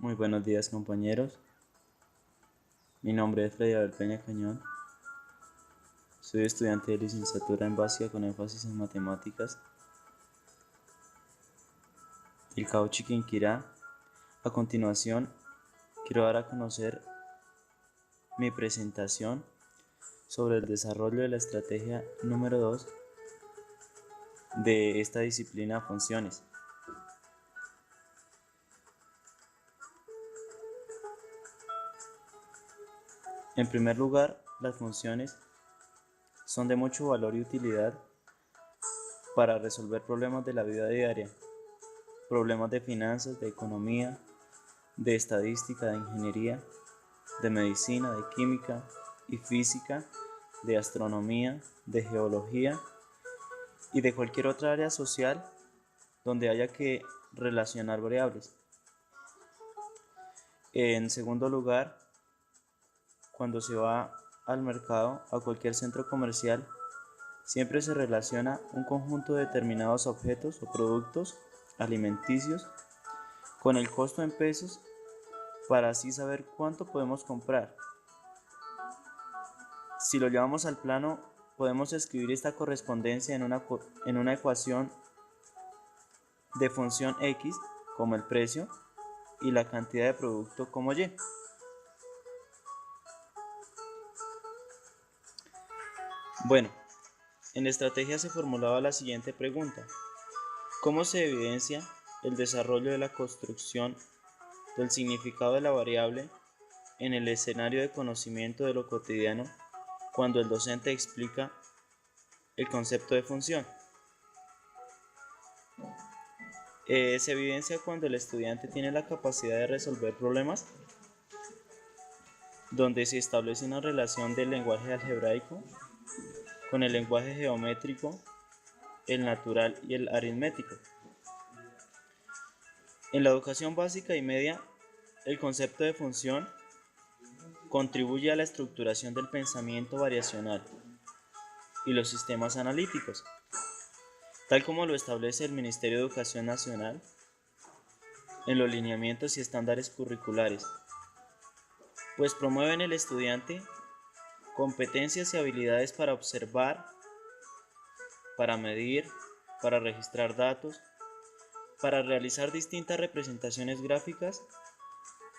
Muy buenos días, compañeros. Mi nombre es Freddy Abel Peña Cañón. Soy estudiante de licenciatura en básica con énfasis en matemáticas del Cabo Chiquinquirá. A continuación, quiero dar a conocer mi presentación sobre el desarrollo de la estrategia número 2 de esta disciplina funciones. En primer lugar, las funciones son de mucho valor y utilidad para resolver problemas de la vida diaria, problemas de finanzas, de economía, de estadística, de ingeniería, de medicina, de química y física, de astronomía, de geología y de cualquier otra área social donde haya que relacionar variables. En segundo lugar, cuando se va al mercado, a cualquier centro comercial, siempre se relaciona un conjunto de determinados objetos o productos alimenticios con el costo en pesos para así saber cuánto podemos comprar. Si lo llevamos al plano, podemos escribir esta correspondencia en una ecuación de función x como el precio y la cantidad de producto como y. Bueno, en la estrategia se formulaba la siguiente pregunta: ¿cómo se evidencia el desarrollo de la construcción del significado de la variable en el escenario de conocimiento de lo cotidiano cuando el docente explica el concepto de función? Se evidencia cuando el estudiante tiene la capacidad de resolver problemas donde se establece una relación del lenguaje algebraico con el lenguaje geométrico, el natural y el aritmético. En la educación básica y media, el concepto de función contribuye a la estructuración del pensamiento variacional y los sistemas analíticos, tal como lo establece el Ministerio de Educación Nacional en los lineamientos y estándares curriculares, pues promueve en el estudiante competencias y habilidades para observar, para medir, para registrar datos, para realizar distintas representaciones gráficas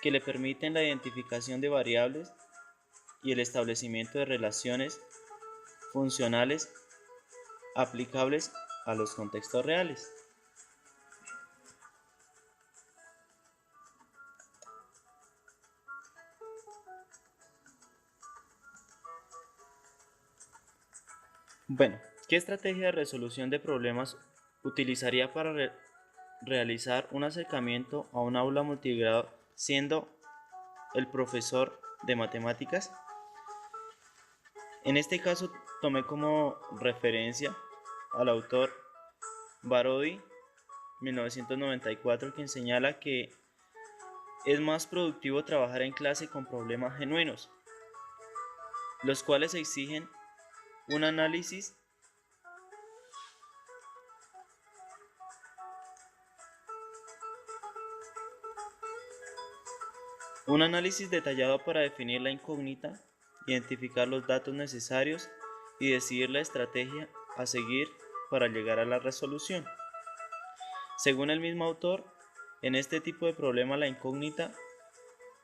que le permiten la identificación de variables y el establecimiento de relaciones funcionales aplicables a los contextos reales. Bueno, ¿qué estrategia de resolución de problemas utilizaría para realizar un acercamiento a un aula multigrado siendo el profesor de matemáticas? En este caso tomé como referencia al autor Barodi 1994, quien señala que es más productivo trabajar en clase con problemas genuinos, los cuales exigen un análisis detallado para definir la incógnita, identificar los datos necesarios y decidir la estrategia a seguir para llegar a la resolución. Según el mismo autor, en este tipo de problema la incógnita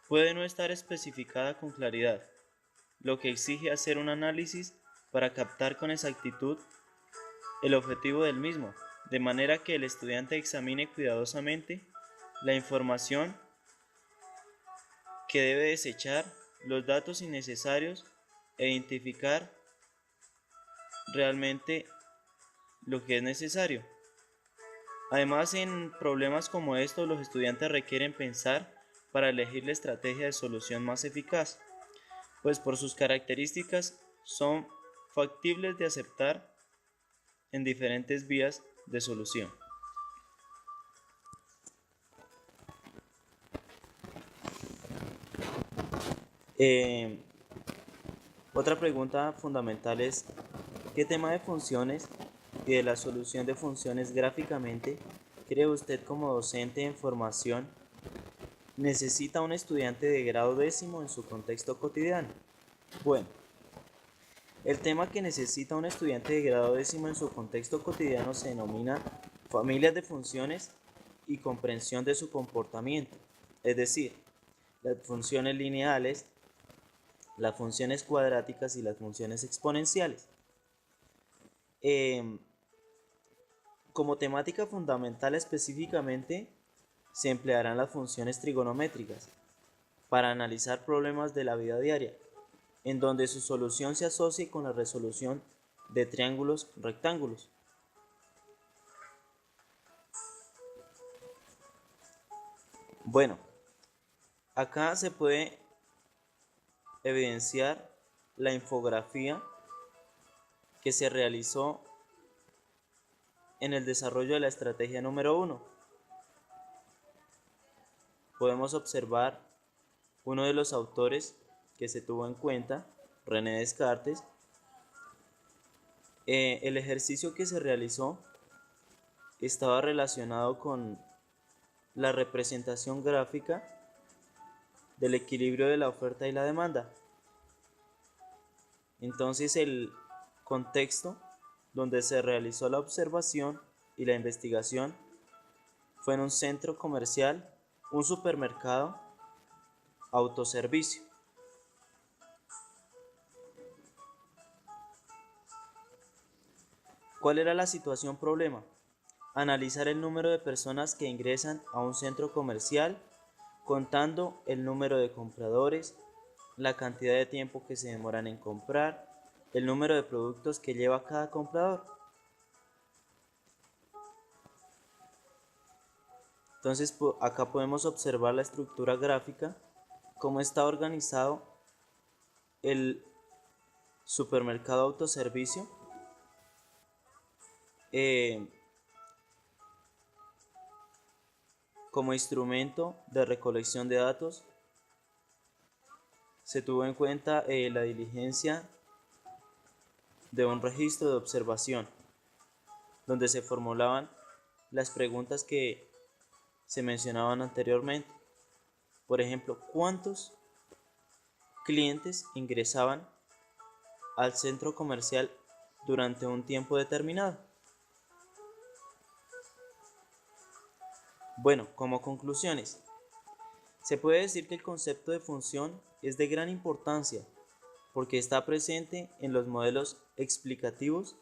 puede no estar especificada con claridad, lo que exige hacer un análisis para captar con exactitud el objetivo del mismo, de manera que el estudiante examine cuidadosamente la información que debe desechar, los datos innecesarios e identificar realmente lo que es necesario. Además, en problemas como estos, los estudiantes requieren pensar para elegir la estrategia de solución más eficaz, pues por sus características son factibles de aceptar en diferentes vías de solución. Otra pregunta fundamental es: ¿qué tema de funciones y de la solución de funciones gráficamente cree usted como docente en formación necesita un estudiante de grado décimo en su contexto cotidiano? Bueno, el tema que necesita un estudiante de grado décimo en su contexto cotidiano se denomina familias de funciones y comprensión de su comportamiento, es decir, las funciones lineales, las funciones cuadráticas y las funciones exponenciales. Como temática fundamental específicamente, se emplearán las funciones trigonométricas para analizar problemas de la vida diaria, en donde su solución se asocie con la resolución de triángulos rectángulos. Bueno, acá se puede evidenciar la infografía que se realizó en el desarrollo de la estrategia número 1. Podemos observar uno de los autores que se tuvo en cuenta, René Descartes. El ejercicio que se realizó estaba relacionado con la representación gráfica del equilibrio de la oferta y la demanda. Entonces el contexto donde se realizó la observación y la investigación fue en un centro comercial, un supermercado, autoservicio. ¿Cuál era la situación problema? Analizar el número de personas que ingresan a un centro comercial, contando el número de compradores, la cantidad de tiempo que se demoran en comprar, el número de productos que lleva cada comprador. Entonces acá podemos observar la estructura gráfica, cómo está organizado el supermercado autoservicio. Como instrumento de recolección de datos, se tuvo en cuenta la diligencia de un registro de observación, donde se formulaban las preguntas que se mencionaban anteriormente. Por ejemplo, ¿cuántos clientes ingresaban al centro comercial durante un tiempo determinado? Bueno, como conclusiones, se puede decir que el concepto de función es de gran importancia porque está presente en los modelos explicativos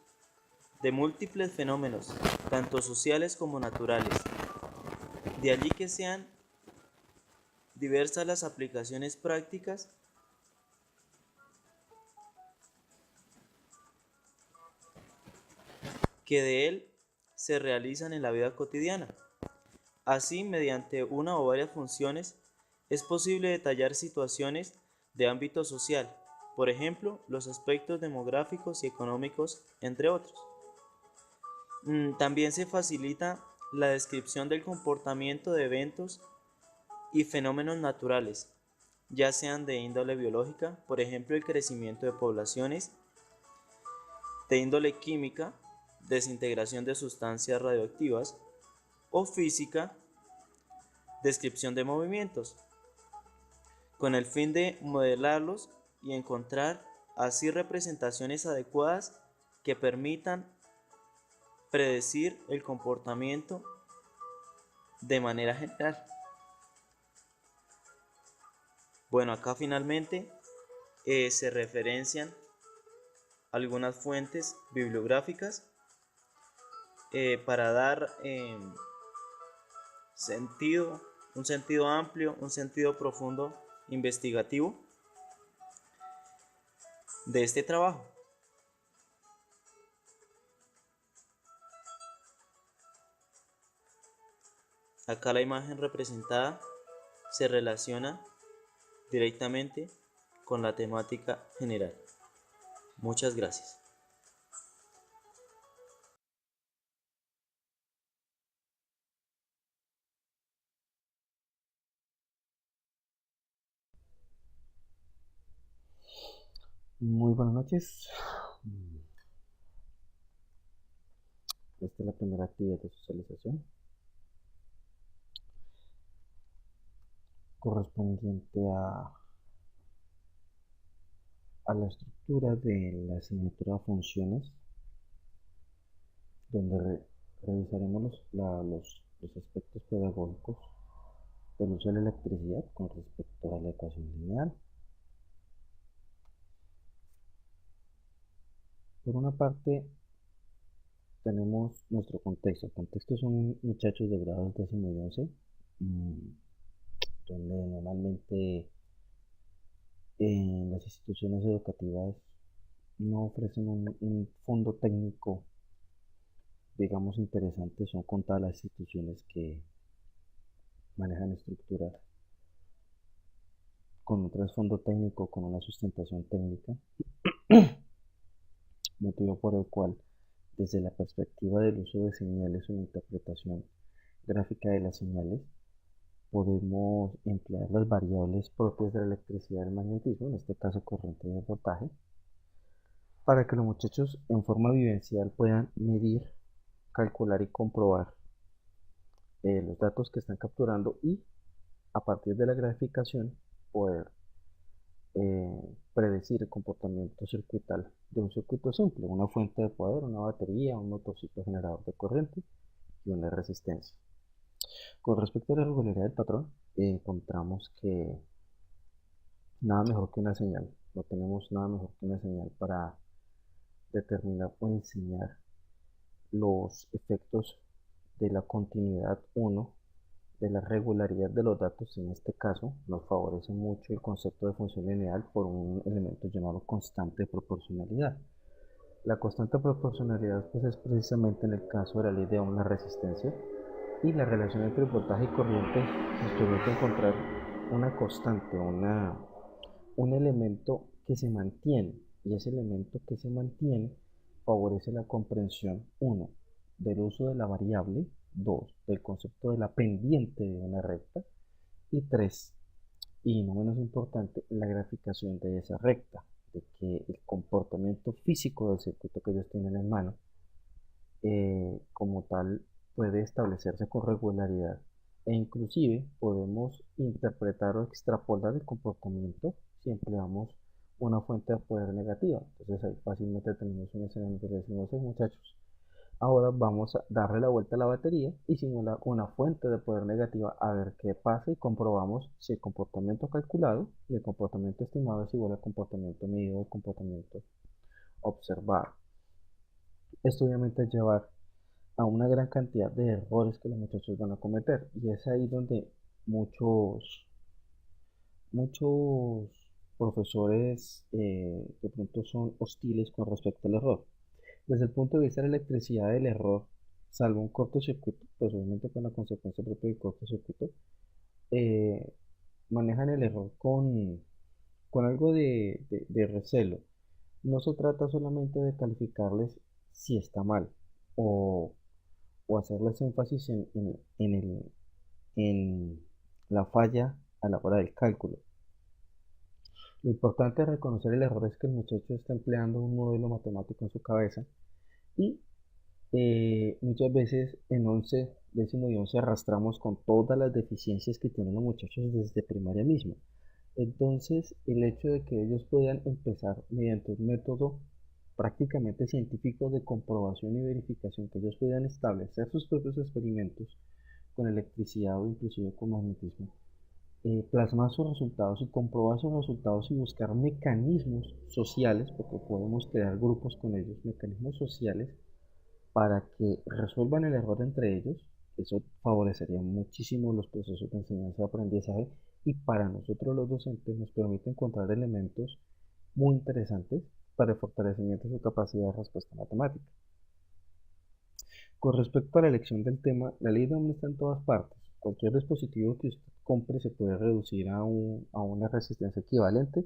de múltiples fenómenos, tanto sociales como naturales. De allí que sean diversas las aplicaciones prácticas que de él se realizan en la vida cotidiana. Así, mediante una o varias funciones, es posible detallar situaciones de ámbito social, por ejemplo, los aspectos demográficos y económicos, entre otros. También se facilita la descripción del comportamiento de eventos y fenómenos naturales, ya sean de índole biológica, por ejemplo, el crecimiento de poblaciones, de índole química, desintegración de sustancias radioactivas, o física, descripción de movimientos, con el fin de modelarlos y encontrar así representaciones adecuadas que permitan predecir el comportamiento de manera general. Bueno, acá finalmente se referencian algunas fuentes bibliográficas para dar sentido, un sentido amplio, un sentido profundo, investigativo de este trabajo. Acá la imagen representada se relaciona directamente con la temática general. Muchas gracias. Muy buenas noches. Esta es la primera actividad de socialización. correspondiente a la estructura de la asignatura de funciones, donde revisaremos los aspectos pedagógicos del uso de la electricidad con respecto a la ecuación lineal. Por una parte, tenemos nuestro contexto. El contexto son muchachos de grados 10º y 11, donde normalmente en las instituciones educativas no ofrecen un fondo técnico, digamos, interesante. Son contadas las instituciones que manejan estructuras con un trasfondo técnico, con una sustentación técnica, motivo por el cual, desde la perspectiva del uso de señales o la interpretación gráfica de las señales, podemos emplear las variables propias de la electricidad y el magnetismo, en este caso corriente y voltaje, para que los muchachos en forma vivencial puedan medir, calcular y comprobar los datos que están capturando y a partir de la graficación poder predecir el comportamiento circuital de un circuito simple, una fuente de poder, una batería, un motorcito generador de corriente y una resistencia. Con respecto a la regularidad del patrón, encontramos que nada mejor que una señal, no tenemos nada mejor que una señal para determinar o enseñar los efectos de la continuidad 1 de la regularidad de los datos. En este caso nos favorece mucho el concepto de función lineal por un elemento llamado constante de proporcionalidad. La constante de proporcionalidad pues es precisamente en el caso de la ley de Ohm la resistencia, y la relación entre voltaje y corriente nos permite encontrar una constante, un elemento que se mantiene, y ese elemento que se mantiene favorece la comprensión 1 del uso de la variable, 2 del concepto de la pendiente de una recta, y 3, y no menos importante, la graficación de esa recta, de que el comportamiento físico del circuito que ellos tienen en mano como tal puede establecerse con regularidad, e inclusive podemos interpretar o extrapolar el comportamiento si empleamos una fuente de poder negativa. Entonces ahí fácilmente tenemos un escenario donde decimos: muchachos, ahora vamos a darle la vuelta a la batería y simular una fuente de poder negativa a ver qué pasa, y comprobamos si el comportamiento calculado y el comportamiento estimado es igual al comportamiento medido o el comportamiento observado. Esto obviamente es llevar a una gran cantidad de errores que los muchachos van a cometer, y es ahí donde muchos profesores de pronto son hostiles con respecto al error. Desde el punto de vista de la electricidad, del error, salvo un cortocircuito, pues obviamente con la consecuencia propia del cortocircuito, eh, manejan el error con algo de recelo. No se trata solamente de calificarles si está mal, o hacerles énfasis en la falla a la hora del cálculo. Lo importante de reconocer el error es que el muchacho está empleando un modelo matemático en su cabeza, y muchas veces en 11, 10º y 11 arrastramos con todas las deficiencias que tienen los muchachos desde primaria misma. Entonces, el hecho de que ellos puedan empezar mediante un método prácticamente científico de comprobación y verificación, que ellos puedan establecer sus propios experimentos con electricidad o inclusive con magnetismo, plasmar sus resultados y comprobar sus resultados y buscar mecanismos sociales, porque podemos crear grupos con ellos, mecanismos sociales para que resuelvan el error entre ellos. Eso favorecería muchísimo los procesos de enseñanza y aprendizaje, y para nosotros los docentes nos permite encontrar elementos muy interesantes para el fortalecimiento de su capacidad de respuesta matemática. Con respecto a la elección del tema, la ley de Ohm está en todas partes. Cualquier dispositivo que usted compre se puede reducir a una resistencia equivalente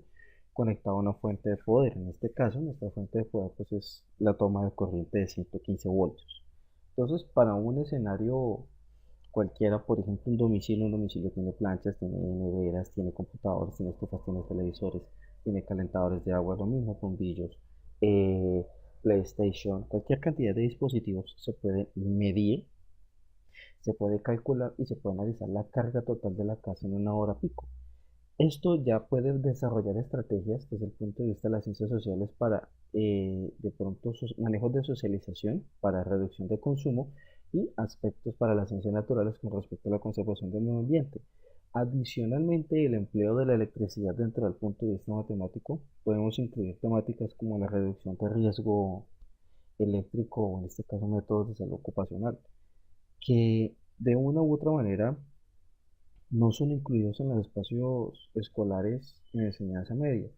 conectado a una fuente de poder. En este caso, nuestra fuente de poder pues, es la toma de corriente de 115 voltios. Entonces, para un escenario cualquiera, por ejemplo, un domicilio tiene planchas, tiene neveras, tiene computadores, tiene estufas, tiene televisores, tiene calentadores de agua, lo mismo, bombillos, PlayStation, cualquier cantidad de dispositivos se puede medir Se puede calcular y se puede analizar la carga total de la casa en una hora pico. Esto ya puede desarrollar estrategias desde el punto de vista de las ciencias sociales para, de pronto, manejos de socialización para reducción de consumo y aspectos para las ciencias naturales con respecto a la conservación del medio ambiente. Adicionalmente, el empleo de la electricidad dentro del punto de vista matemático, podemos incluir temáticas como la reducción de riesgo eléctrico o en este caso métodos de salud ocupacional, que de una u otra manera no son incluidos en los espacios escolares en enseñanza media.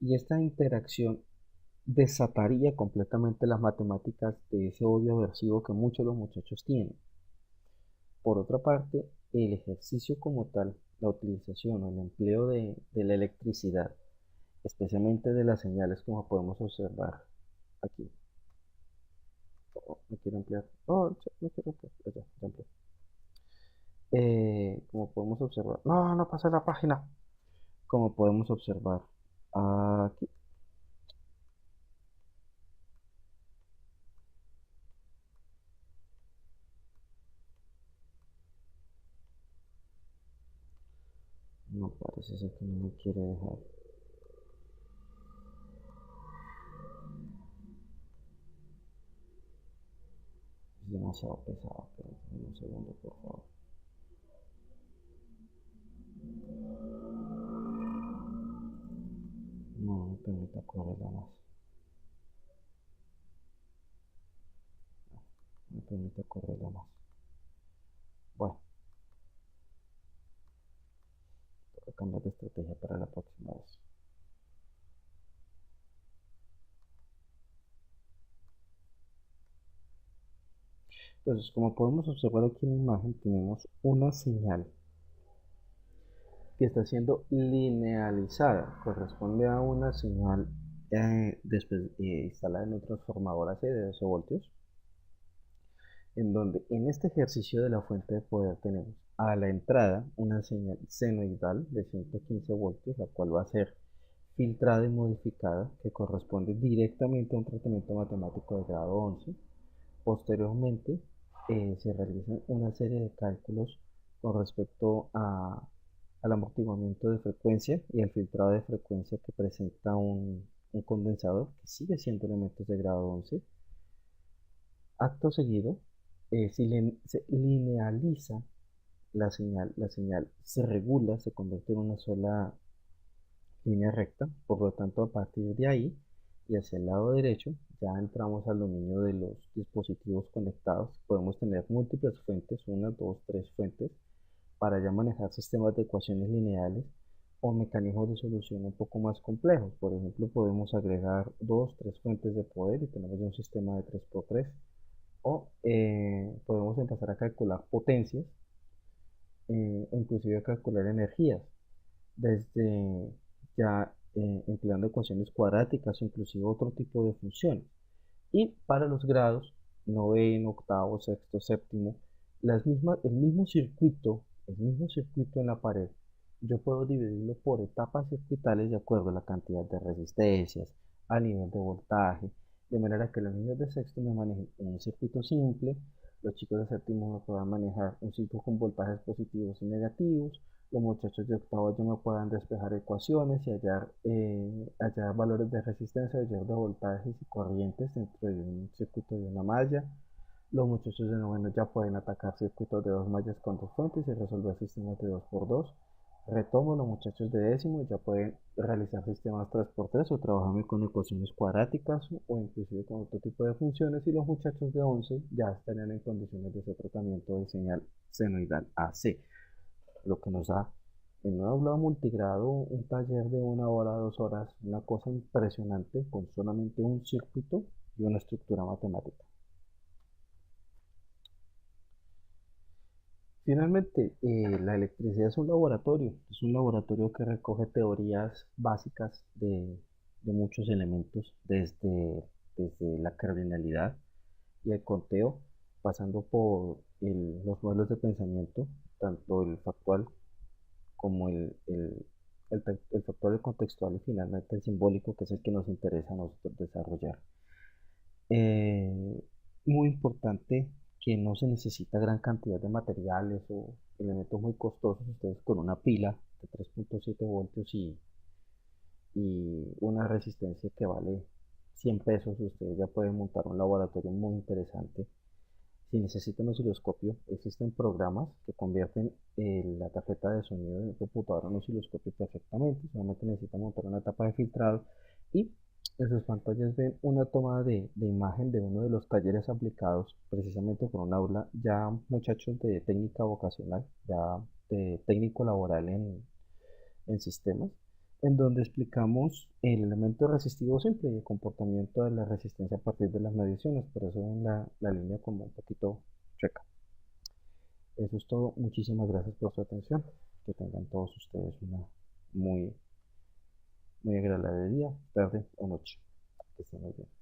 Y esta interacción desataría completamente las matemáticas de ese odio aversivo que muchos de los muchachos tienen. Por otra parte, el ejercicio como tal, la utilización o el empleo de la electricidad, especialmente de las señales como podemos observar aquí. Oh, me quiero ampliar. Oh, me quiero ampliar. Ya amplié. Como podemos observar. No, no pasé la página. Como podemos observar aquí. No parece ser que no me quiere dejar. Es demasiado pesado, pero un segundo, por favor. No me permita correrla más. No me permite correrla más. Bueno, toca cambiar de estrategia para la próxima vez. Entonces, como podemos observar aquí en la imagen, tenemos una señal que está siendo linealizada. Corresponde a una señal después instalada en un transformador AC de 12 voltios, en donde en este ejercicio de la fuente de poder tenemos a la entrada una señal senoidal de 115 voltios, la cual va a ser filtrada y modificada, que corresponde directamente a un tratamiento matemático de grado 11. Posteriormente, se realizan una serie de cálculos con respecto al amortiguamiento de frecuencia y al filtrado de frecuencia que presenta un condensador que sigue siendo elementos de grado 11. Acto seguido, se linealiza la señal se regula, se convierte en una sola línea recta, por lo tanto a partir de ahí y hacia el lado derecho ya entramos al dominio de los dispositivos conectados. Podemos tener múltiples fuentes, una, dos, tres fuentes, para ya manejar sistemas de ecuaciones lineales o mecanismos de solución un poco más complejos. Por ejemplo, podemos agregar dos, tres fuentes de poder y tenemos ya un sistema de 3x3. O podemos empezar a calcular potencias o inclusive calcular energías desde ya empleando ecuaciones cuadráticas o inclusive otro tipo de funciones. Y para los grados, noveno, octavo, sexto, séptimo, el mismo circuito en la pared, yo puedo dividirlo por etapas circuitales de acuerdo a la cantidad de resistencias, al nivel de voltaje, de manera que los niños de sexto me manejen un circuito simple, los chicos de séptimo me puedan manejar un circuito con voltajes positivos y negativos, los muchachos de octavo ya me puedan despejar ecuaciones y hallar valores de resistencia, hallar de voltajes y corrientes dentro de un circuito de una malla. Los muchachos de noveno ya pueden atacar circuitos de dos mallas con dos fuentes y resolver sistemas de 2x2. Retomo, los muchachos de décimo ya pueden realizar sistemas 3x3 o trabajarme con ecuaciones cuadráticas o inclusive con otro tipo de funciones, y los muchachos de 11 ya estarían en condiciones de hacer tratamiento de señal senoidal AC, lo que nos da en un aula multigrado un taller de 1 hora, 2 horas, una cosa impresionante con solamente un circuito y una estructura matemática. Finalmente, la electricidad es un laboratorio que recoge teorías básicas de muchos elementos, desde la cardinalidad y el conteo, pasando por los modelos de pensamiento, tanto el factual como el factor del contextual y finalmente el simbólico, que es el que nos interesa a nosotros desarrollar. Eh, Muy importante que no se necesita gran cantidad de materiales o elementos muy costosos. Ustedes con una pila de 3.7 voltios y una resistencia que vale 100 pesos, ustedes ya pueden montar un laboratorio muy interesante. Si necesitan un osciloscopio, existen programas que convierten la tarjeta de sonido del computador en un osciloscopio perfectamente. Solamente necesitan montar una tapa de filtrado y en sus pantallas ven una toma de imagen de uno de los talleres aplicados precisamente por un aula ya muchachos de técnica vocacional, ya de técnico laboral en sistemas, en donde explicamos el elemento resistivo simple y el comportamiento de la resistencia a partir de las mediciones. Por eso ven la línea como un poquito chueca. Eso es todo. Muchísimas gracias por su atención. Que tengan todos ustedes una muy, muy agradable día, tarde o noche. Que estén muy bien.